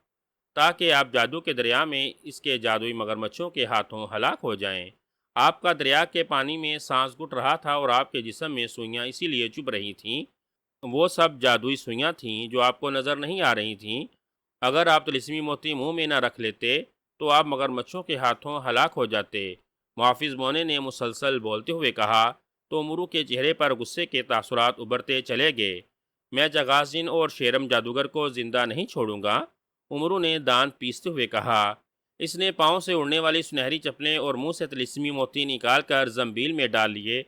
تاکہ آپ جادو کے دریا میں اس کے جادوئی مگرمچھوں کے ہاتھوں ہلاک ہو جائیں۔ آپ کا دریا کے پانی میں سانس گھٹ رہا تھا اور آپ کے جسم میں سوئیاں اسی لیے چبھ رہی تھیں۔ وہ سب جادوئی سوئیاں تھیں جو آپ کو نظر نہیں آ رہی تھیں۔ اگر آپ طلسمی موتی منہ میں نہ رکھ لیتے تو آپ مگرمچھوں کے ہاتھوں ہلاک ہو جاتے۔ محافظ بونے نے مسلسل بولتے ہوئے کہا تو امرو کے چہرے پر غصے کے تاثرات ابھرتے چلے گئے۔ میں جاغازن اور شیرم جادوگر کو زندہ نہیں چھوڑوں گا، امرو نے دانت پیستے ہوئے کہا۔ اس نے پاؤں سے اڑنے والی سنہری چپلیں اور منہ سے طلسمی موتی نکال کر زنبیل میں ڈال لیے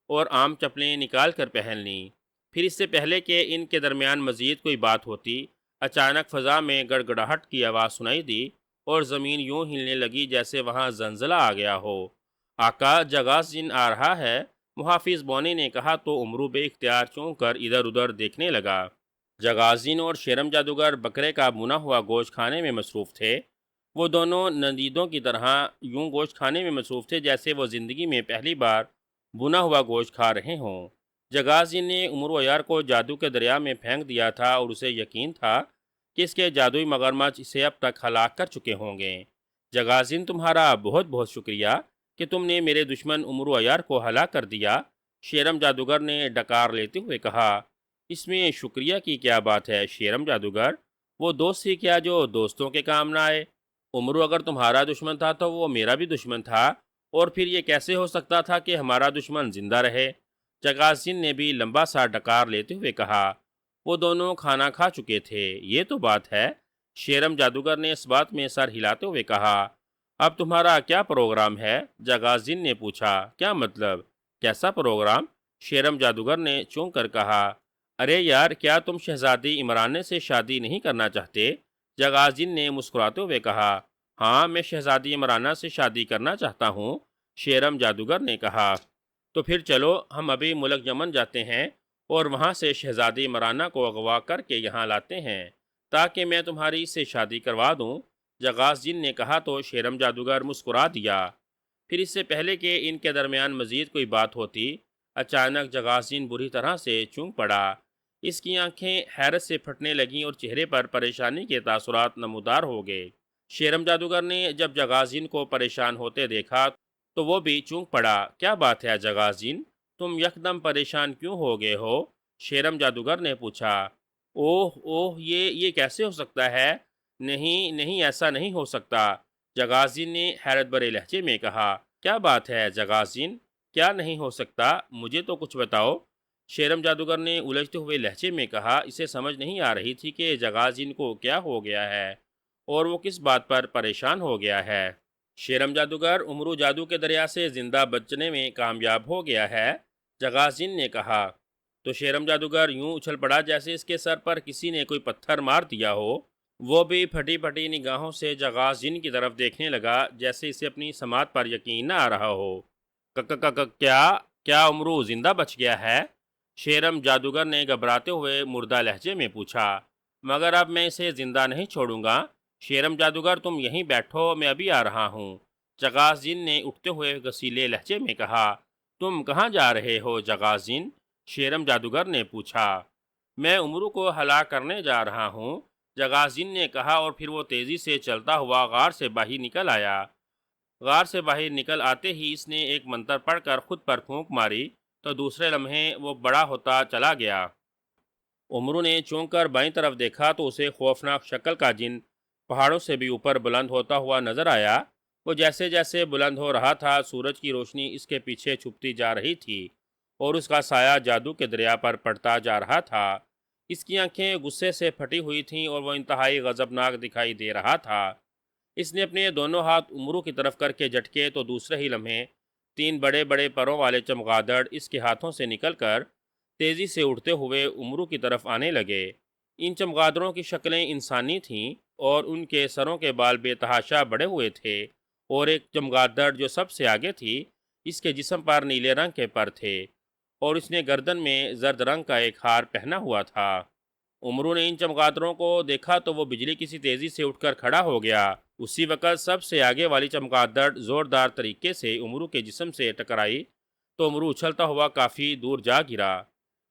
اور عام چپلیں نکال کر پہن لیں۔ پھر اس سے پہلے کہ ان کے درمیان مزید کوئی بات ہوتی، اچانک فضا میں گڑگڑاہٹ کی آواز سنائی دی اور زمین یوں ہلنے لگی جیسے وہاں زلزلہ آ گیا ہو۔ آقا، جاغاز جن آ رہا ہے، محافظ بونے نے کہا تو امرو بے اختیار چونک کر ادھر ادھر دیکھنے لگا۔ جاغاز جن اور شیرم جادوگر بکرے کا بھنا ہوا گوشت کھانے میں مصروف تھے۔ وہ دونوں ندیدوں کی طرح یوں گوشت کھانے میں مصروف تھے جیسے وہ زندگی میں پہلی بار بھنا ہوا گوشت کھا رہے ہوں۔ جاغاز جن نے امرو عیار کو جادو کے دریا میں پھینک دیا تھا اور اسے یقین تھا کہ اس کے جادوئی مگرمچھ اسے اب تک ہلاک کر چکے ہوں گے۔ جاغاز جن، تمہارا بہت بہت شکریہ کہ تم نے میرے دشمن امرو عیار کو ہلاک کر دیا، شیرم جادوگر نے ڈکار لیتے ہوئے کہا۔ اس میں شکریہ کی کیا بات ہے شیرم جادوگر؟ وہ دوست ہی کیا جو دوستوں کے کام نہ آئے؟ امرو اگر تمہارا دشمن تھا تو وہ میرا بھی دشمن تھا، اور پھر یہ کیسے ہو سکتا تھا کہ ہمارا دشمن زندہ رہے؟ جاغاز جن نے بھی لمبا سا ڈکار لیتے ہوئے کہا۔ وہ دونوں کھانا کھا چکے تھے، یہ تو بات ہے، شیرم جادوگر نے اس بات میں سر ہلاتے ہوئے کہا۔ اب تمہارا کیا پروگرام ہے؟ جاغاز جن نے پوچھا۔ کیا مطلب؟ کیسا پروگرام؟ شیرم جادوگر نے چونک کر کہا۔ ارے یار، کیا تم شہزادی عمرانے سے شادی نہیں کرنا چاہتے؟ جاغاز جن نے مسکراتے ہوئے کہا۔ ہاں، میں شہزادی عمرانہ سے شادی کرنا چاہتا ہوں، شیرم جادوگر نے کہا۔ تو پھر چلو، ہم ابھی ملک یمن جاتے ہیں اور وہاں سے شہزادی عمرانہ کو اغوا کر کے یہاں لاتے ہیں تاکہ میں تمہاری اس سے شادی کروا دوں، جاغاز جن نے کہا تو شیرم جادوگر مسکرا دیا۔ پھر اس سے پہلے کہ ان کے درمیان مزید کوئی بات ہوتی، اچانک جاغاز جن بری طرح سے چونک پڑا۔ اس کی آنکھیں حیرت سے پھٹنے لگیں اور چہرے پر پریشانی کے تاثرات نمودار ہو گئے۔ شیرم جادوگر نے جب جاغاز جن کو پریشان ہوتے دیکھا تو وہ بھی چونک پڑا۔ کیا بات ہے جاغاز جن، تم یکدم پریشان کیوں ہو گئے ہو؟ شیرم جادوگر نے پوچھا۔ اوہ اوہ، یہ کیسے ہو سکتا ہے؟ نہیں نہیں، ایسا نہیں ہو سکتا، جاغاز جن نے حیرت بھرے لہجے میں کہا۔ کیا بات ہے جاغاز جن، کیا نہیں ہو سکتا؟ مجھے تو کچھ بتاؤ۔ شیرم جادوگر نے الجھتے ہوئے لہجے میں کہا۔ اسے سمجھ نہیں آ رہی تھی کہ جگازین کو کیا ہو گیا ہے اور وہ کس بات پر پریشان ہو گیا ہے۔ شیرم جادوگر امرو جادو کے دریا سے زندہ بچنے میں کامیاب ہو گیا ہے، جگازین نے کہا۔ تو شیرم جادوگر یوں اچھل پڑا جیسے اس کے سر پر کسی نے کوئی پتھر مار دیا ہو۔ وہ بھی پھٹی پھٹی نگاہوں سے جگازین کی طرف دیکھنے لگا جیسے اسے اپنی سماعت پر یقین نہ آ رہا ہو۔ کیا امرو زندہ بچ گیا ہے؟ شیرم جادوگر نے گھبراتے ہوئے مردہ لہجے میں پوچھا۔ مگر اب میں اسے زندہ نہیں چھوڑوں گا۔ شیرم جادوگر تم یہیں بیٹھو، میں ابھی آ رہا ہوں، جگازین نے اٹھتے ہوئے غصیلے لہجے میں کہا۔ تم کہاں جا رہے ہو جگازین؟ شیرم جادوگر نے پوچھا۔ میں امرو کو ہلاک کرنے جا رہا ہوں، جگازین نے کہا، اور پھر وہ تیزی سے چلتا ہوا غار سے باہر نکل آیا۔ غار سے باہر نکل آتے ہی اس نے ایک منتر پڑھ کر خود پر پھونک ماری تو دوسرے لمحے وہ بڑا ہوتا چلا گیا۔ امرو نے چونک کر بائیں طرف دیکھا تو اسے خوفناک شکل کا جن پہاڑوں سے بھی اوپر بلند ہوتا ہوا نظر آیا۔ وہ جیسے جیسے بلند ہو رہا تھا سورج کی روشنی اس کے پیچھے چھپتی جا رہی تھی اور اس کا سایہ جادو کے دریا پر پڑتا جا رہا تھا۔ اس کی آنکھیں غصے سے پھٹی ہوئی تھیں اور وہ انتہائی غضبناک دکھائی دے رہا تھا۔ اس نے اپنے دونوں ہاتھ امرو کی طرف کر کے جھٹکے تو دوسرے ہی لمحے 3 بڑے بڑے پروں والے چمگادڑ اس کے ہاتھوں سے نکل کر تیزی سے اڑتے ہوئے امرو کی طرف آنے لگے۔ ان چمگادڑوں کی شکلیں انسانی تھیں اور ان کے سروں کے بال بے تحاشا بڑے ہوئے تھے، اور ایک چمگادڑ جو سب سے آگے تھی اس کے جسم پر نیلے رنگ کے پر تھے اور اس نے گردن میں زرد رنگ کا ایک ہار پہنا ہوا تھا۔ امرو نے ان چمگادڑوں کو دیکھا تو وہ بجلی کسی تیزی سے اٹھ کر کھڑا ہو گیا۔ اسی وقت سب سے آگے والی چمگادڑ زوردار طریقے سے امرو کے جسم سے ٹکرائی تو امرو اچھلتا ہوا کافی دور جا گرا۔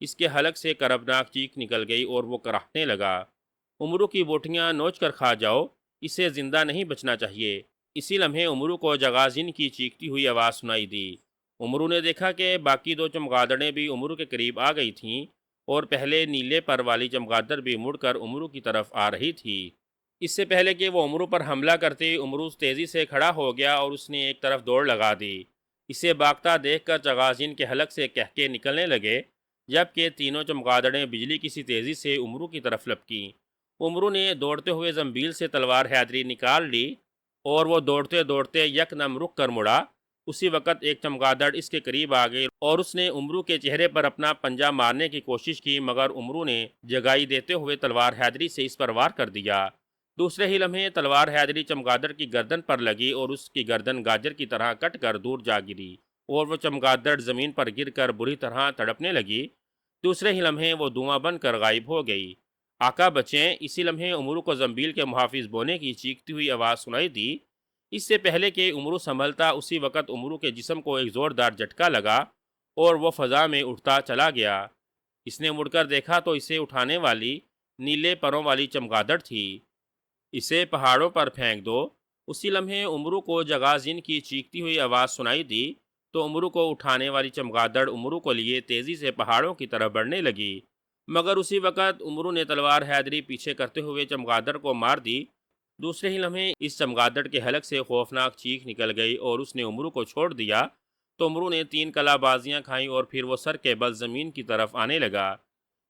اس کے حلق سے کربناک چیخ نکل گئی اور وہ کراہنے لگا۔ امرو کی بوٹیاں نوچ کر کھا جاؤ، اسے زندہ نہیں بچنا چاہیے۔ اسی لمحے امرو کو جگازین کی چیختی ہوئی آواز سنائی دی۔ امرو نے دیکھا کہ باقی 2 چمگادڑیں بھی امرو کے قریب آ گئی تھیں اور پہلے نیلے پر والی چمگادڑ بھی مڑ کر امرو کی طرف آ رہی تھی۔ اس سے پہلے کہ وہ امرو پر حملہ کرتی، امرو تیزی سے کھڑا ہو گیا اور اس نے ایک طرف دوڑ لگا دی۔ اسے بھاگتا دیکھ کر جگازین کے حلق سے کہکے نکلنے لگے، جبکہ تینوں چمگادڑیں بجلی کسی تیزی سے امرو کی طرف لپکیں۔ امرو نے دوڑتے ہوئے زنبیل سے تلوار حیدری نکال لی اور وہ دوڑتے دوڑتے یکدم رک کر مڑا۔ اسی وقت ایک چمگادڑ اس کے قریب آ گئی اور اس نے امرو کے چہرے پر اپنا پنجہ مارنے کی کوشش کی، مگر امرو نے جگائی دیتے ہوئے تلوار حیدری سے اس پر وار کر دیا۔ دوسرے ہی لمحے تلوار حیدری چمگادڑ کی گردن پر لگی اور اس کی گردن گاجر کی طرح کٹ کر دور جا گری اور وہ چمگادڑ زمین پر گر کر بری طرح تڑپنے لگی۔ دوسرے ہی لمحے وہ دھواں بن کر غائب ہو گئی۔ آقا بچیں! اسی لمحے امرو کو زنبیل کے محافظ بونے کی چیختی ہوئی آواز سنائی دی۔ اس سے پہلے کہ امرو سنبھلتا، اسی وقت امرو کے جسم کو ایک زوردار جھٹکا لگا اور وہ فضا میں اٹھتا چلا گیا۔ اس نے مڑ کر دیکھا تو اسے اٹھانے والی نیلے پروں والی چمگادڑ تھی۔ اسے پہاڑوں پر پھینک دو۔ اسی لمحے امرو کو جگازین کی چیختی ہوئی آواز سنائی دی تو امرو کو اٹھانے والی چمگادڑ امرو کو لیے تیزی سے پہاڑوں کی طرف بڑھنے لگی، مگر اسی وقت امرو نے تلوار حیدری پیچھے کرتے ہوئے چمگادڑ کو مار دی۔ دوسرے ہی لمحے اس چمگادڑ کے حلق سے خوفناک چیخ نکل گئی اور اس نے امرو کو چھوڑ دیا تو امرو نے 3 کلا بازیاں کھائیں اور پھر وہ سر کے بل زمین کی طرف آنے لگا۔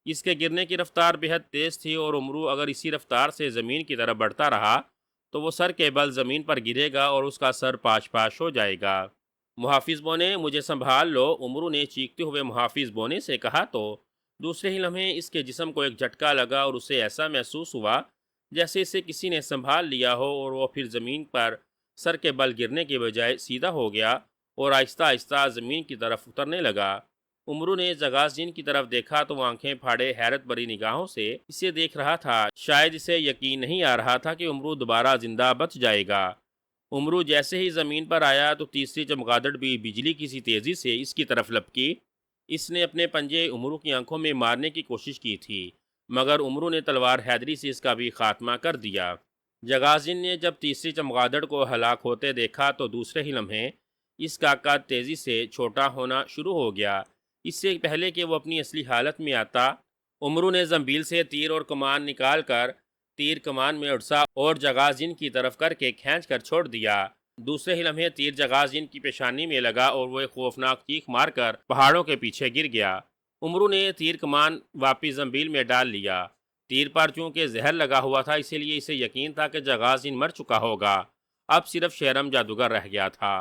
اس کے گرنے کی رفتار بہت تیز تھی اور امرو اگر اسی رفتار سے زمین کی طرف بڑھتا رہا تو وہ سر کے بل زمین پر گرے گا اور اس کا سر پاش پاش ہو جائے گا۔ محافظ بونے، مجھے سنبھال لو، امرو نے چیختے ہوئے محافظ بونے سے کہا تو دوسرے ہی لمحے اس کے جسم کو ایک جھٹکا لگا اور اسے ایسا محسوس ہوا جیسے اسے کسی نے سنبھال لیا ہو اور وہ پھر زمین پر سر کے بل گرنے کے بجائے سیدھا ہو گیا اور آہستہ آہستہ زمین کی طرف اترنے لگا۔ امرو نے جگازین کی طرف دیکھا تو وہ آنکھیں پھاڑے حیرت بھری نگاہوں سے اسے دیکھ رہا تھا۔ شاید اسے یقین نہیں آ رہا تھا کہ امرو دوبارہ زندہ بچ جائے گا۔ امرو جیسے ہی زمین پر آیا تو تیسری چمگادڑ بھی بجلی کی سی تیزی سے اس کی طرف لپکی۔ اس نے اپنے پنجے امرو کی آنکھوں میں مارنے کی کوشش کی تھی، مگر امرو نے تلوار حیدری سے اس کا بھی خاتمہ کر دیا۔ جگازین نے جب تیسری چمگادڑ کو ہلاک ہوتے دیکھا تو دوسرے ہی لمحے اس کا قد تیزی سے چھوٹا ہونا شروع ہو گیا۔ اس سے پہلے کہ وہ اپنی اصلی حالت میں آتا، امرو نے زنبیل سے تیر اور کمان نکال کر تیر کمان میں اڑسا اور جگازین کی طرف کر کے کھینچ کر چھوڑ دیا۔ دوسرے ہی لمحے تیر جگازین کی پیشانی میں لگا اور وہ ایک خوفناک چیخ مار کر پہاڑوں کے پیچھے گر گیا۔ عمرو نے تیر کمان واپس زنبیل میں ڈال لیا۔ تیر پر چونکہ زہر لگا ہوا تھا، اسی لیے اسے یقین تھا کہ جگازین مر چکا ہوگا۔ اب صرف شیرم جادوگر رہ گیا تھا۔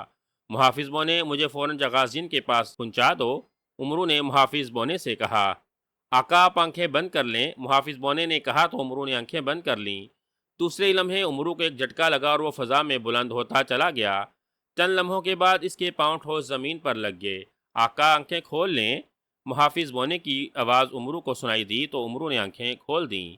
محافظ بونے، مجھے فوراً جگازین کے پاس پہنچا دو، عمرو نے محافظ بونے سے کہا۔ آقا آپ آنکھیں بند کر لیں، محافظ بونے نے کہا تو عمرو نے آنکھیں بند کر لیں۔ دوسرے ہی لمحے عمرو کو ایک جھٹکا لگا اور وہ فضا میں بلند ہوتا چلا گیا۔ چند لمحوں کے بعد اس کے پاؤں ٹھوس زمین پر لگ گئے۔ آقا آنکھیں کھول لیں، محافظ بونے کی آواز عمرو کو سنائی دی تو عمرو نے آنکھیں کھول دیں۔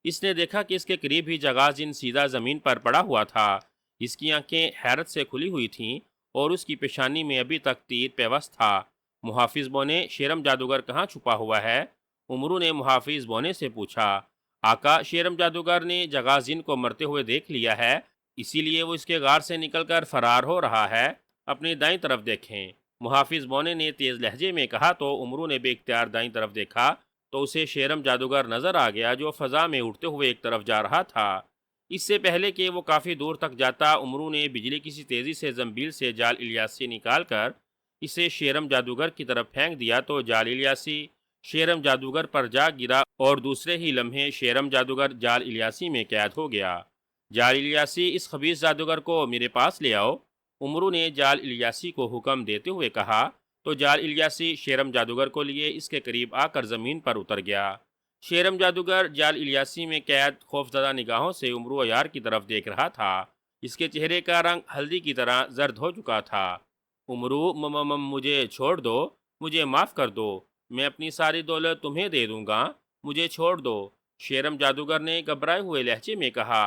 اس نے دیکھا کہ اس کے قریب ہی جگازین سیدھا زمین پر پڑا ہوا تھا۔ اس کی آنکھیں حیرت سے کھلی ہوئی تھیں اور اس کی پیشانی میں ابھی تک تیر پیوست تھا۔ محافظ بونے، شیرم جادوگر کہاں چھپا ہوا ہے؟ عمرو نے محافظ بونے سے پوچھا۔ آقا، شیرم جادوگر نے جگازین کو مرتے ہوئے دیکھ لیا ہے، اسی لیے وہ اس کے غار سے نکل کر فرار ہو رہا ہے۔ اپنی دائیں طرف دیکھیں، محافظ بونے نے تیز لہجے میں کہا تو عمرو نے بے اختیار دائیں طرف دیکھا تو اسے شیرم جادوگر نظر آ گیا جو فضا میں اڑتے ہوئے ایک طرف جا رہا تھا۔ اس سے پہلے کہ وہ کافی دور تک جاتا، عمرو نے بجلی کی سی تیزی سے زنبیل سے جال الیاسی نکال کر اسے شیرم جادوگر کی طرف پھینک دیا تو جال الیاسی شیرم جادوگر پر جا گرا اور دوسرے ہی لمحے شیرم جادوگر جال الیاسی میں قید ہو گیا۔ جال الیاسی، اس خبیث جادوگر کو میرے پاس لے آؤ، عمرو نے جال الیاسی کو حکم دیتے ہوئے کہا تو جال الیاسی شیرم جادوگر کو لیے اس کے قریب آ کر زمین پر اتر گیا۔ شیرم جادوگر جال الیاسی میں قید خوفزدہ نگاہوں سے عمرو یار کی طرف دیکھ رہا تھا۔ اس کے چہرے کا رنگ ہلدی کی طرح زرد ہو چکا تھا۔ عمرو، مجھے چھوڑ دو، مجھے معاف کر دو، میں اپنی ساری دولت تمہیں دے دوں گا، مجھے چھوڑ دو، شیرم جادوگر نے گھبرائے ہوئے لہجے میں کہا۔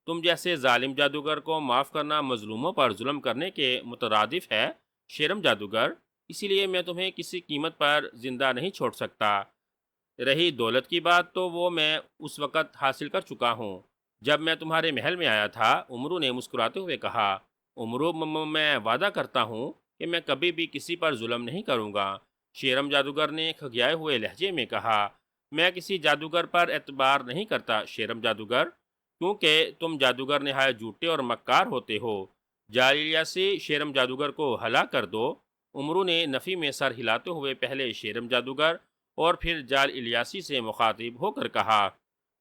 تم جیسے ظالم جادوگر کو معاف کرنا مظلوموں پر ظلم کرنے کے مترادف ہے شیرم جادوگر، اسی لیے میں تمہیں کسی قیمت پر زندہ نہیں چھوڑ سکتا۔ رہی دولت کی بات تو وہ میں اس وقت حاصل کر چکا ہوں جب میں تمہارے محل میں آیا تھا، عمرو نے مسکراتے ہوئے کہا۔ عمرو، میں وعدہ کرتا ہوں کہ میں کبھی بھی کسی پر ظلم نہیں کروں گا، شیرم جادوگر نے کھگیائے ہوئے لہجے میں کہا۔ میں کسی جادوگر پر اعتبار نہیں کرتا شیرم جادوگر، کیونکہ تم جادوگر نہایت جھوٹے اور مکار ہوتے ہو۔ جال الیاسی شیرم جادوگر کو ہلا کر دو، عمرو نے نفی میں سر ہلاتے ہوئے پہلے شیرم جادوگر اور پھر جال الیاسی سے مخاطب ہو کر کہا۔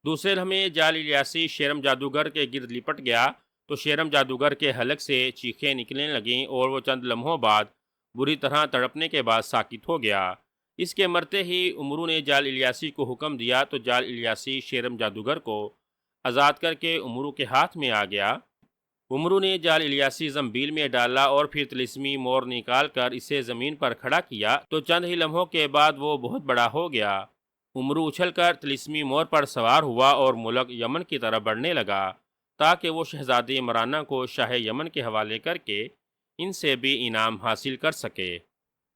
دوسرے لمحے جال الیاسی شیرم جادوگر کے گرد لپٹ گیا تو شیرم جادوگر کے حلق سے چیخیں نکلنے لگیں اور وہ چند لمحوں بعد بری طرح تڑپنے کے بعد ساکت ہو گیا۔ اس کے مرتے ہی عمرو نے جال الیاسی کو حکم دیا تو جال الیاسی شیرم جادوگر کو آزاد کر کے عمرو کے ہاتھ میں آ گیا۔ عمرو نے جال الیاسی زنبیل میں ڈالا اور پھر طلسمی مور نکال کر اسے زمین پر کھڑا کیا تو چند ہی لمحوں کے بعد وہ بہت بڑا ہو گیا۔ عمرو اچھل کر طلسمی مور پر سوار ہوا اور ملک یمن کی طرف بڑھنے لگا تاکہ وہ شہزادی عمرانہ کو شاہ یمن کے حوالے کر کے ان سے بھی انعام حاصل کر سکے۔